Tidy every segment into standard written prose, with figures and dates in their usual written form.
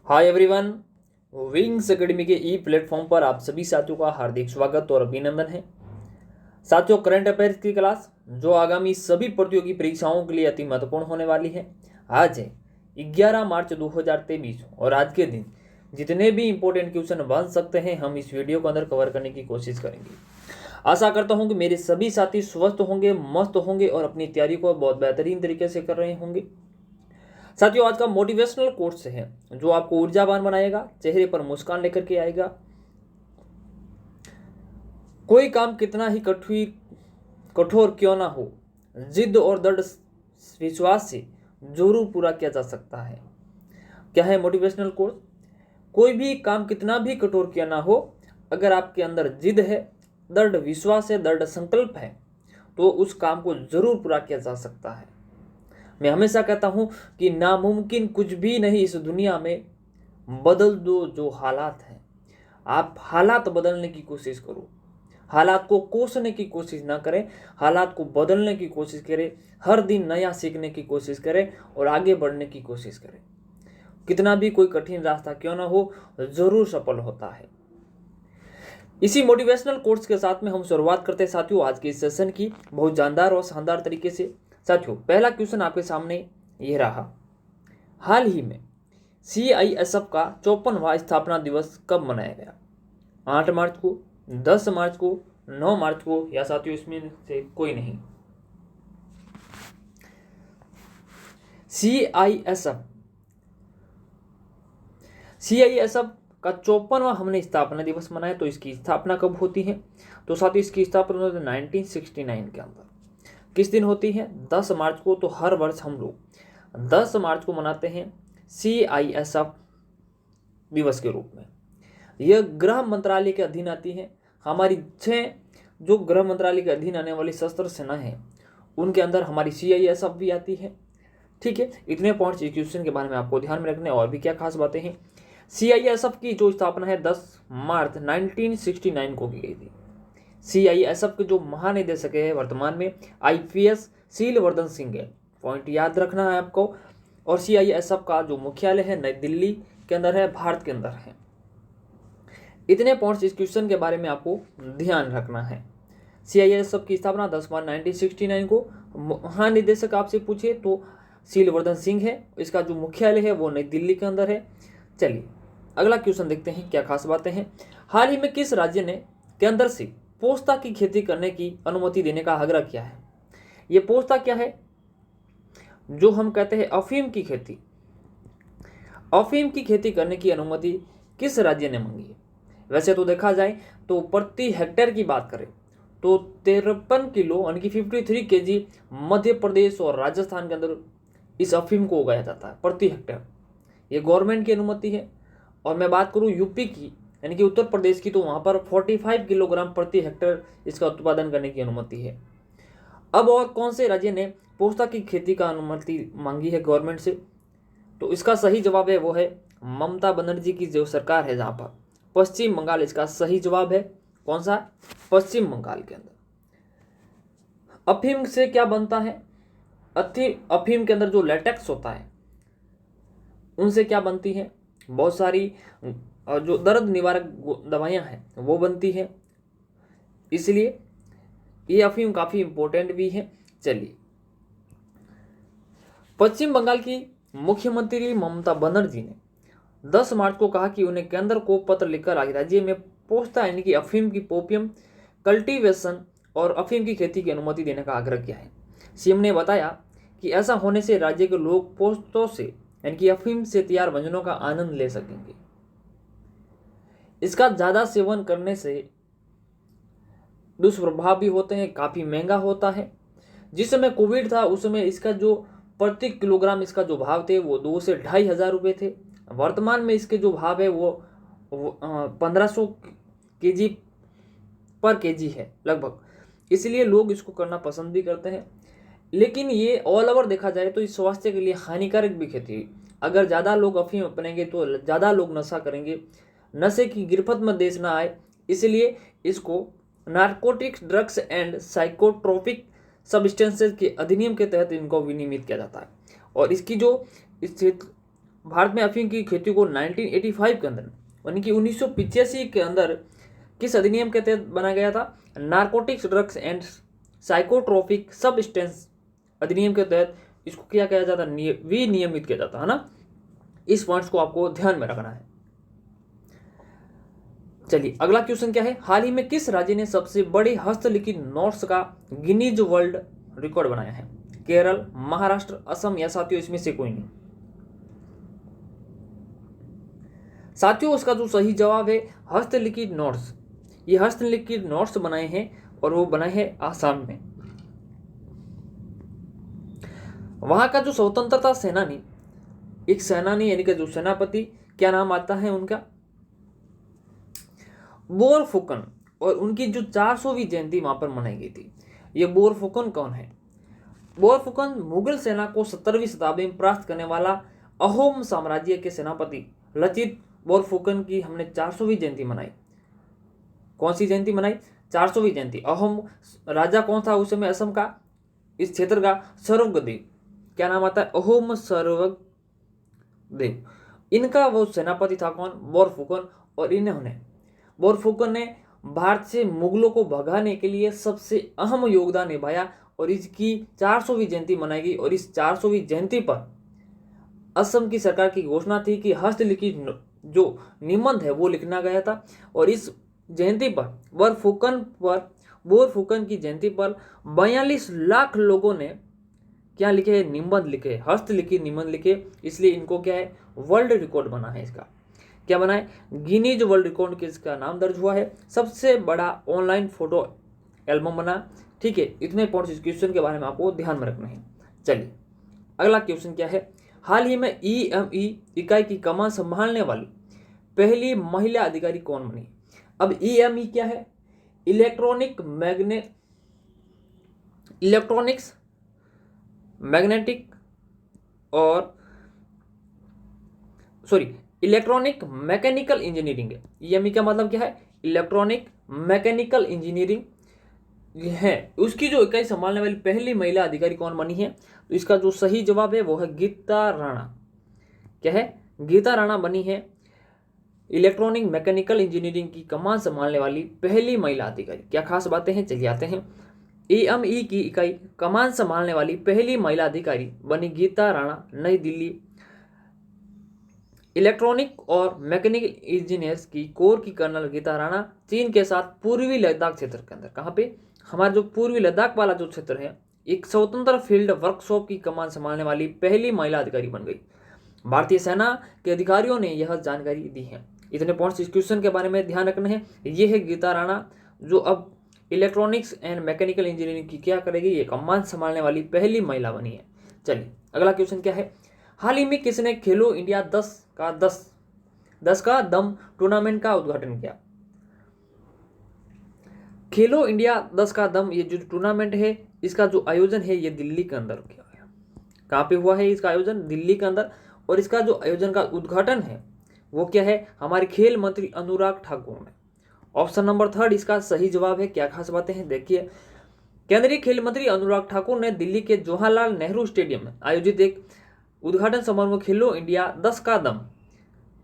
Hi everyone, wings academy के ई platform पर आप सभी साथियों का हार्दिक स्वागत और अभिनंदन है। साथियों, करंट अफेयर्स की क्लास जो आगामी सभी प्रतियोगी परीक्षाओं के लिए अति महत्वपूर्ण होने वाली है। आज है 11 मार्च 2023 और आज के दिन जितने भी इंपॉर्टेंट क्वेश्चन बन सकते हैं हम इस वीडियो के अंदर कवर करने की कोशिश करेंगे। आशा करता हूं कि मेरे सभी साथी स्वस्थ होंगे, मस्त होंगे और अपनी तैयारी को बहुत बेहतरीन तरीके से कर रहे होंगे। साथियों, आज का मोटिवेशनल कोट्स है जो आपको ऊर्जावान बनाएगा, चेहरे पर मुस्कान लेकर के आएगा। कोई काम कितना ही कठोर क्यों ना हो, जिद और दृढ़ विश्वास से जरूर पूरा किया जा सकता है। क्या है मोटिवेशनल कोट्स? कोई भी काम कितना भी कठोर क्यों ना हो, अगर आपके अंदर जिद है, दृढ़ विश्वास है, दृढ़ संकल्प है, तो उस काम को जरूर पूरा किया जा सकता है। मैं हमेशा कहता हूं कि नामुमकिन कुछ भी नहीं इस दुनिया में। बदल दो जो हालात हैं। आप हालात बदलने की कोशिश करो, हालात को कोसने की कोशिश ना करें, हालात को बदलने की कोशिश करें। हर दिन नया सीखने की कोशिश करें और आगे बढ़ने की कोशिश करें। कितना भी कोई कठिन रास्ता क्यों ना हो, जरूर सफल होता है। इसी मोटिवेशनल कोट्स के साथ में हम शुरुआत करते हैं साथियों आज के इस सेशन की बहुत जानदार और शानदार तरीके से। साथियों, पहला क्वेश्चन आपके सामने ये रहा। हाल ही में CISF का 54वां स्थापना दिवस कब मनाया गया? 8 मार्च को, 10 मार्च को, 9 मार्च को, या साथियों इसमें से कोई नहीं? CISF का 54वां हमने स्थापना दिवस मनाया, तो इसकी स्थापना कब होती है? तो साथियों इसकी स्थापना 1969 के अंदर। किस दिन होती है? 10 मार्च को। तो हर वर्ष हम लोग 10 मार्च को मनाते हैं CISF दिवस के रूप में। यह गृह मंत्रालय के अधीन आती है। हमारी 6 जो गृह मंत्रालय के अधीन आने वाली सशस्त्र सेना है उनके अंदर हमारी CISF भी आती है। ठीक है, इतने पॉइंट्स इस क्वेश्चन के बारे में आपको ध्यान में रखने। और भी क्या खास बातें हैं? CISF की जो स्थापना है 10 मार्च 1969 को की गई थी। CISF के जो महानिदेशक है वर्तमान में IPS शीलवर्धन सिंह है। पॉइंट याद रखना है आपको। और CISF का जो मुख्यालय है नई दिल्ली के अंदर है, भारत के अंदर है। इतने पॉइंट्स इस क्वेश्चन के बारे में आपको ध्यान रखना है। CISF की स्थापना 10 मार्च 1969 को। महानिदेशक आपसे पूछे तो शीलवर्धन सिंह है। इसका जो मुख्यालय है वो नई दिल्ली के अंदर है। चलिए अगला क्वेश्चन देखते हैं क्या खास बातें हैं। हाल ही में किस राज्य ने के अंदर से पोस्ता की खेती करने की अनुमति देने का आग्रह किया है? ये पोस्ता क्या है? जो हम कहते हैं अफीम की खेती। अफीम की खेती करने की अनुमति किस राज्य ने मांगी है? वैसे तो देखा जाए तो प्रति हेक्टेयर की बात करें तो 53 किलो यानी कि 53 kg मध्य प्रदेश और राजस्थान के अंदर इस अफीम को उगाया जाता है प्रति हेक्टेयर। ये गवर्नमेंट की अनुमति है। और मैं बात करूं यूपी की यानी कि उत्तर प्रदेश की, तो वहां पर 45 किलोग्राम प्रति हेक्टेयर इसका उत्पादन करने की अनुमति है। अब और कौन से राज्य ने पोस्ता की खेती का अनुमति मांगी है गवर्नमेंट से? तो इसका सही जवाब है वो है ममता बनर्जी की जो सरकार है, जहां पर पश्चिम बंगाल इसका सही जवाब है। कौन सा? पश्चिम बंगाल के अंदर। अफीम से क्या बनता है? अफीम के अंदर जो लेटेक्स होता है उनसे क्या बनती है? बहुत सारी जो दर्द निवारक दवाइयां हैं वो बनती है। इसलिए ये अफीम काफी इंपॉर्टेंट भी है। चलिए, पश्चिम बंगाल की मुख्यमंत्री ममता बनर्जी ने 10 मार्च को कहा कि उन्हें केंद्र को पत्र लिखकर राज्य में पोस्ता यानी कि अफीम की पोपियम कल्टीवेशन और अफीम की खेती की अनुमति देने का आग्रह किया है। सीएम ने बताया कि ऐसा होने से राज्य के लोग पोस्तों से यानी कि अफीम से तैयार व्यंजनों का आनंद ले सकेंगे। इसका ज्यादा सेवन करने से दुष्प्रभाव भी होते हैं, काफी महंगा होता है। जिस समय कोविड था उस समय इसका जो प्रति किलोग्राम इसका जो भाव थे वो 2 से 2,500 रुपये थे। वर्तमान में इसके जो भाव है वो 1500 kg पर kg है लगभग। इसलिए लोग इसको करना पसंद भी करते हैं। लेकिन ये ऑल ओवर देखा जाए तो इस स्वास्थ्य के लिए हानिकारक भी खेती है। अगर ज़्यादा लोग अफीम अपनाएंगे तो ज़्यादा लोग नशा करेंगे। नशे की गिरफ्त में देश ना आए, इसलिए इसको narcotics drugs and psychotropic substances के अधिनियम के तहत इनको विनियमित किया जाता है। और इसकी जो भारत में अफीम की खेती को 1985 के अंदर यानी कि 1985 के अंदर किस अधिनियम के तहत बनाया गया था? Narcotics drugs and psychotropic substance अधिनियम के तहत इसको क्या किया जाता? विनियमित किया जाता है ना। इस पॉइंट्स को आपको ध्यान में रखना है। चलिए अगला क्वेश्चन क्या है? हाल ही में किस राज्य ने सबसे बड़े हस्तलिखित नोट्स का गिनीज वर्ल्ड रिकॉर्ड बनाया है? केरल, महाराष्ट्र, असम या साथियों इसमें से कोई नहीं? साथियों उसका जो सही जवाब है हस्तलिखित नोट्स। ये हस्तलिखित नोट्स बनाए हैं और वो बनाए हैं आसाम में। वहां का जो स्वतंत्रता सेनानी, एक सेनानी यानी कि जो सेनापति, क्या नाम आता है उनका? बोरफुकन। और उनकी जो 400वीं जयंती वहां पर मनाई गई थी। ये बोरफुकन कौन है? बोरफुकन मुगल सेना को 17वीं शताब्दी में परास्त करने वाला अहोम साम्राज्य के सेनापति लचित बोरफुकन की हमने 400वीं जयंती मनाई। कौन सी जयंती मनाई? 400वीं जयंती। अहोम राजा कौन था उस समय असम का, इस क्षेत्र का? सर्वगदेव। क्या नाम आता है? अहोम सर्वगदेव। इनका वो सेनापति था कौन? बोरफुकन। और इन्होंने बोरफुकन ने भारत से मुगलों को भगाने के लिए सबसे अहम योगदान निभाया और इसकी 400वीं जयंती मनाई गई। और इस 400वीं जयंती पर असम की सरकार की घोषणा थी कि हस्तलिखित जो निबंध है वो लिखना गया था। और इस जयंती पर बोरफुकन की जयंती पर 42 लाख लोगों ने क्या लिखे? निबंध लिखे, हस्तलिखित निबंध लिखे। इसलिए इनको क्या है? वर्ल्ड रिकॉर्ड बना है। इसका क्या बना है? गिनीज वर्ल्ड रिकॉर्ड के इसका नाम दर्ज हुआ है। सबसे बड़ा ऑनलाइन फोटो एल्बम बना। ठीक है, इतने पॉइंट्स इस क्वेश्चन के बारे में आपको ध्यान में रखना है। चलिए अगला क्वेश्चन क्या है? हाल ही में ईएमई इकाई की कमान संभालने वाली पहली महिला अधिकारी कौन बनी? अब ईएमई क्या है? इलेक्ट्रॉनिक्स मैग्नेटिक और इलेक्ट्रॉनिक मैकेनिकल इंजीनियरिंग है। ईएमई का मतलब क्या है? इलेक्ट्रॉनिक मैकेनिकल इंजीनियरिंग है। उसकी जो इकाई संभालने वाली पहली महिला अधिकारी कौन बनी है? तो इसका जो सही जवाब है वो है गीता राणा। क्या है? गीता राणा बनी है इलेक्ट्रॉनिक मैकेनिकल इंजीनियरिंग की कमान संभालने वाली पहली महिला अधिकारी। क्या खास बातें हैं? चलिए आते हैं। ईएमई की इकाई कमान संभालने वाली पहली महिला अधिकारी बनी गीता राणा। नई दिल्ली इलेक्ट्रॉनिक और मैकेनिकल इंजीनियर्स की कोर की कर्नल गीता राणा चीन के साथ पूर्वी लद्दाख क्षेत्र के अंदर, कहाँ पे? हमारा जो पूर्वी लद्दाख वाला जो क्षेत्र है, एक स्वतंत्र फील्ड वर्कशॉप की कमान संभालने वाली पहली महिला अधिकारी बन गई। भारतीय सेना के अधिकारियों ने यह जानकारी दी है। इतने पॉइंट्स इस क्वेश्चन के बारे में ध्यान रखना है। ये है गीता राणा जो अब इलेक्ट्रॉनिक्स एंड मैकेनिकल इंजीनियरिंग की क्या करेगी? ये कमान संभालने वाली पहली महिला बनी है। चलिए अगला क्वेश्चन क्या है? हाल ही में किसने खेलो इंडिया 10 का दम टूर्नामेंट का उद्घाटन किया? खेलो इंडिया 10 का दम ये जो टूर्नामेंट है इसका जो आयोजन है ये दिल्ली के अंदर किया गया। कहाँ पे हुआ है इसका आयोजन? दिल्ली के अंदर। और इसका जो आयोजन का उद्घाटन है वो क्या है? हमारे खेल मंत्री अनुराग ठाकुर ने। ऑप्शन नंबर 3 इसका सही जवाब है। क्या खास बातें हैं देखिए। केंद्रीय खेल मंत्री अनुराग ठाकुर ने दिल्ली के जवाहरलाल नेहरू स्टेडियम में आयोजित एक उद्घाटन समारोह में खेलो इंडिया 10 का दम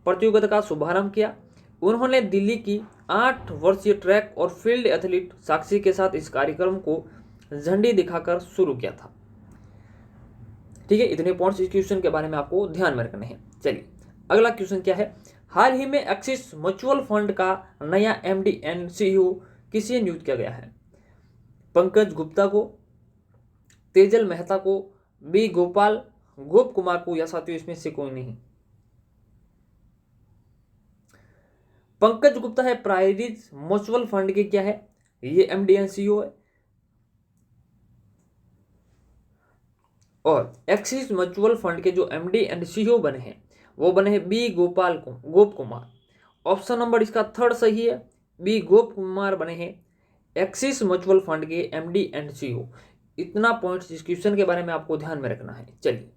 प्रतियोगिता का शुभारंभ किया। उन्होंने दिल्ली की 8 वर्षीय ट्रैक और फील्ड एथलीट साक्षी के साथ इस कार्यक्रम को झंडी दिखाकर शुरू किया था। ठीक है, इतने पॉइंट्स इस क्वेश्चन के बारे में आपको ध्यान में रखने हैं। चलिए अगला क्वेश्चन क्या है? हाल ही में एक्सिस म्यूचुअल फंड का नया एमडी एंड सीईओ किसे नियुक्त किया गया है? पंकज गुप्ता को, तेजल मेहता को, बी गोप कुमार को या साथियों इसमें से कोई नहीं? पंकज गुप्ता है प्रायोरिटीज म्यूचुअल फंड के क्या है? ये एमडी एंड सीईओ है। और एक्सिस म्यूचुअल फंड के जो एमडी एंड सीईओ बने हैं वो बने हैं बी गोप कुमार। ऑप्शन नंबर इसका 3 सही है। बी गोप कुमार बने हैं एक्सिस म्यूचुअल फंड के एमडी एंड सीईओ। इतना पॉइंट्स इस क्वेश्चन के बारे में आपको ध्यान में रखना है। चलिए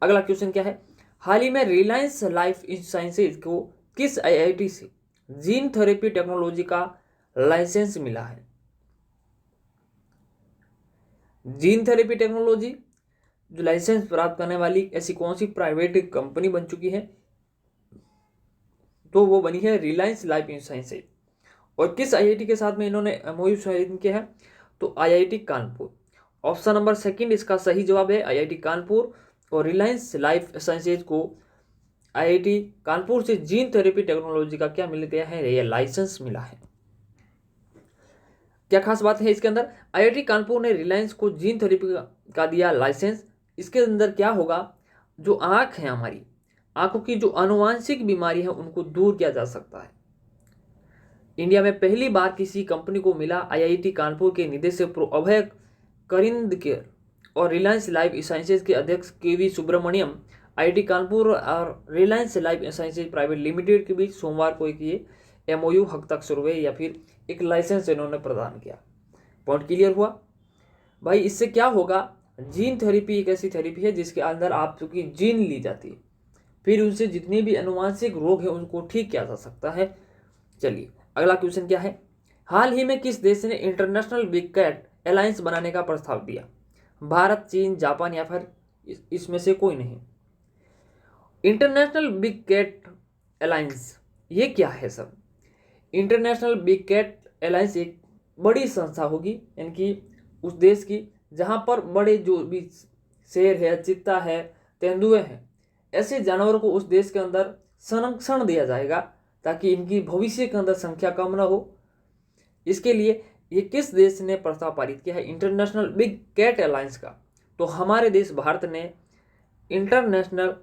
अगला क्वेश्चन क्या है? हाल ही में रिलायंस लाइफ साइंसेज को किस आईआईटी से जीन थेरेपी टेक्नोलॉजी का लाइसेंस मिला है? जीन थेरेपी टेक्नोलॉजी जो लाइसेंस प्राप्त करने वाली ऐसी कौन सी प्राइवेट कंपनी बन चुकी है, तो वो बनी है रिलायंस लाइफ साइंसेज। और किस आईआईटी के साथ में इन्होंने एमओयू साइन किया है, तो IIT Kanpur. Option number second इसका सही जवाब है आईआईटी कानपुर। और रिलायंस लाइफ साइंसेज को आईआईटी कानपुर से जीन थेरेपी टेक्नोलॉजी का क्या मिल गया है, यह लाइसेंस मिला है। क्या खास बात है इसके अंदर, आईआईटी कानपुर ने रिलायंस को जीन थेरेपी का दिया लाइसेंस। इसके अंदर क्या होगा, जो आंख है हमारी, आंखों की जो आनुवांशिक बीमारी है उनको दूर किया जा सकता है। इंडिया में पहली बार किसी कंपनी को मिला आईआईटी कानपुर के निदेशक प्रो अभय करिंदकर और रिलायंस लाइफ साइंसेज के अध्यक्ष केवी सुब्रमण्यम आईआईटी कानपुर और Reliance life sciences private limited के बीच सोमवार को एक ये एमओयू हस्ताक्षर हुए या फिर एक लाइसेंस इन्होंने प्रदान किया। पॉइंट क्लियर हुआ भाई। इससे क्या होगा, जीन थेरेपी एक ऐसी थेरेपी है जिसके अंदर आपकी जीन ली जाती है, फिर उनसे जितने भी अनुवांशिक रोग है उनको ठीक किया जा सकता है। चलिए अगला क्वेश्चन क्या है, हाल ही में किस देश ने इंटरनेशनल बिग कैट अलायंस बनाने का प्रस्ताव दिया, भारत, चीन, जापान या फिर इसमें से कोई नहीं। इंटरनेशनल बिग कैट अलायंस ये क्या है सब, इंटरनेशनल बिग कैट अलायंस एक बड़ी संस्था होगी, यानी कि उस देश की जहां पर बड़े जो भी शेर है, चीता है, तेंदुए हैं, ऐसे जानवरों को उस देश के अंदर संरक्षण दिया जाएगा ताकि इनकी भविष्य के अंदर संख्या कम ना हो। इसके लिए ये किस देश ने प्रस्ताव पारित किया है इंटरनेशनल बिग कैट अलायंस का, तो हमारे देश भारत ने इंटरनेशनल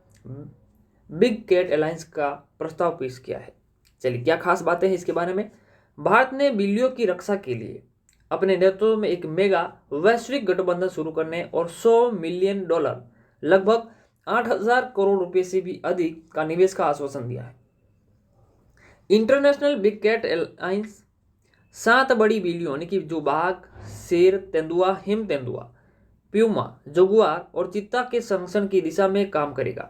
बिग कैट अलायंस का प्रस्ताव पेश किया है। चलिए क्या खास बातें हैं इसके बारे में, भारत ने बिल्लियों की रक्षा के लिए अपने नेतृत्व में एक मेगा वैश्विक गठबंधन शुरू करने और $100 मिलियन लगभग 8,000 करोड़ रुपए से भी अधिक का निवेश का आश्वासन दिया है। इंटरनेशनल बिग कैट अलायंस 7 बड़ी बिल्लियों यानी कि जो बाघ, शेर, तेंदुआ, हिम तेंदुआ, प्यूमा, जगुआर और चीता के संरक्षण की दिशा में काम करेगा।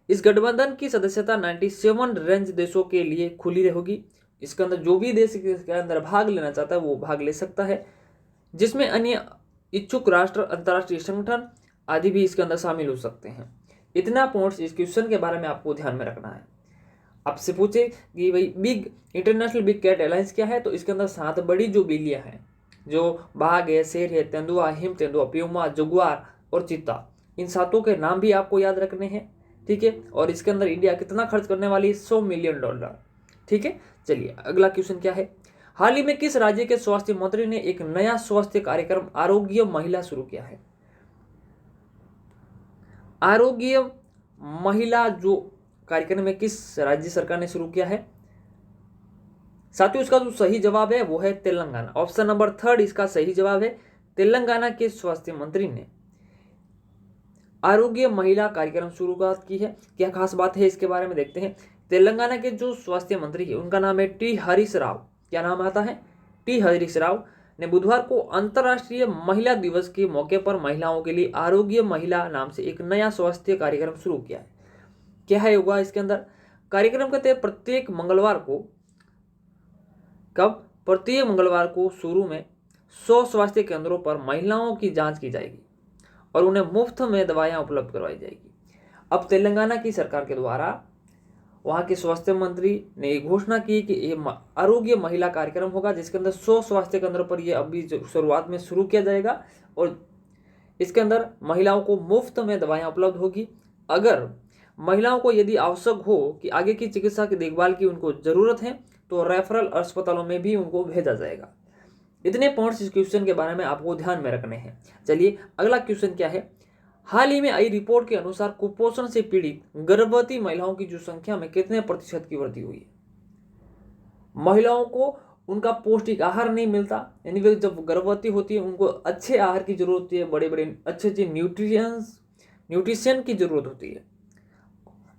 इस गठबंधन की सदस्यता 97 रेंज देशों के लिए खुली रहेगी। इसके अंदर जो भी देश इसके अंदर भाग लेना चाहता है वो भाग ले सकता है, जिसमें अन्य इच्छुक राष्ट्र, अंतर्राष्ट्रीय संगठन आदि भी इसके अंदर शामिल हो सकते हैं। इतना पॉइंट्स इस क्वेश्चन के बारे में आपको ध्यान में रखना है। आपसे पूछे कि भाई इंटरनेशनल बिग कैट अलायंस क्या है, तो इसके अंदर 7 बड़ी जो बिल्लियां हैं, जो बाघ है, शेर है, तेंदुआ, हिम तेंदुआ, प्यूमा, जगुआर और चीता, इन 7 के नाम भी आपको याद रखने हैं, ठीक है। और इसके अंदर इंडिया कितना खर्च करने वाली है, $100 मिलियन, ठीक है। चलिए अगला क्वेश्चन क्या है, हाल ही में किस राज्य के स्वास्थ्य मंत्री ने एक नया स्वास्थ्य कार्यक्रम आरोग्य महिला शुरू किया है। आरोग्य महिला जो कार्यक्रम है किस राज्य सरकार ने शुरू किया है, साथियों इसका जो सही जवाब है वो है तेलंगाना। ऑप्शन नंबर 3 इसका सही जवाब है। तेलंगाना के स्वास्थ्य मंत्री ने आरोग्य महिला कार्यक्रम शुरुआत की है। क्या खास बात है इसके बारे में देखते हैं। तेलंगाना के जो स्वास्थ्य मंत्री है उनका नाम है टी हरीश राव। क्या नाम आता है, टी हरीश राव ने बुधवार को अंतर्राष्ट्रीय महिला दिवस के मौके पर महिलाओं के लिए आरोग्य महिला नाम से एक नया स्वास्थ्य कार्यक्रम शुरू किया है। क्या है होगा इसके अंदर, कार्यक्रम के तहत प्रत्येक मंगलवार को शुरू में 100 स्वास्थ्य केंद्रों पर महिलाओं की जांच की जाएगी और उन्हें मुफ्त में दवाइयां उपलब्ध करवाई जाएगी। अब तेलंगाना की सरकार के द्वारा वहां के स्वास्थ्य मंत्री ने घोषणा की कि ये आरोग्य महिला कार्यक्रम होगा, जिसके अंदर 100 स्वास्थ्य केंद्रों पर यह अभी शुरुआत में शुरू किया जाएगा और इसके अंदर महिलाओं को मुफ्त में दवाइयां उपलब्ध होगी। अगर महिलाओं को यदि आवश्यक हो कि आगे की चिकित्सा की देखभाल की उनको जरूरत है तो रेफरल अस्पतालों में भी उनको भेजा जाएगा। इतने पॉइंट्स इस क्वेश्चन के बारे में आपको ध्यान में रखने हैं। चलिए अगला क्वेश्चन क्या है, हाल ही में आई रिपोर्ट के अनुसार कुपोषण से पीड़ित गर्भवती महिलाओं की जो संख्या में कितने प्रतिशत की वृद्धि हुई है। महिलाओं को उनका पौष्टिक आहार नहीं मिलता, यानी वे जब गर्भवती होती है उनको अच्छे आहार की जरूरत होती है, बड़े बड़े अच्छे न्यूट्रिशन की जरूरत होती है,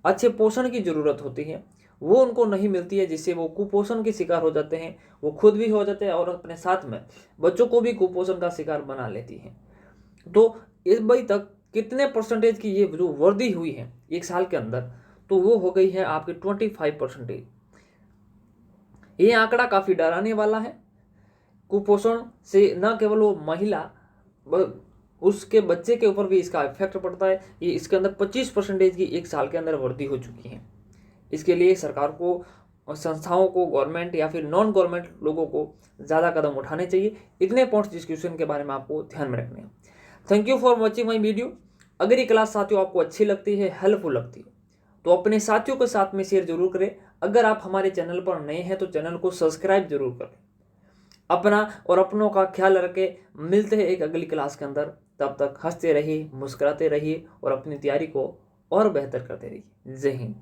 अच्छे पोषण की जरूरत होती है, वो उनको नहीं मिलती है, जिससे वो कुपोषण के शिकार हो जाते हैं। वो खुद भी हो जाते हैं और अपने साथ में बच्चों को भी कुपोषण का शिकार बना लेती हैं। तो इस भाई तक कितने परसेंटेज की ये जो वृद्धि हुई है एक साल के अंदर, तो वो हो गई है आपके 25%। ये आंकड़ा काफी डराने वाला है। कुपोषण से न केवल वो महिला उसके बच्चे के ऊपर भी इसका इफेक्ट पड़ता है। ये इसके अंदर 25% की एक साल के अंदर वृद्धि हो चुकी है। इसके लिए सरकार को और संस्थाओं को, गवर्नमेंट या फिर नॉन गवर्नमेंट लोगों को ज़्यादा कदम उठाने चाहिए। इतने पॉइंट्स डिस्कशन के बारे में आपको ध्यान में रखने हैं। Thank you for watching my video. अगर ये क्लास साथियों आपको अच्छी लगती है, हेल्पफुल लगती है, तो अपने साथियों के साथ में शेयर जरूर करें। अगर आप हमारे चैनल पर नए हैं तो चैनल को सब्सक्राइब जरूर करें। अपना और अपनों का ख्याल रखें। मिलते हैं एक अगली क्लास के अंदर। तब तक हंसते रहिए, मुस्कुराते रहिए और अपनी तैयारी को और बेहतर करते रहिए। जय हिंद।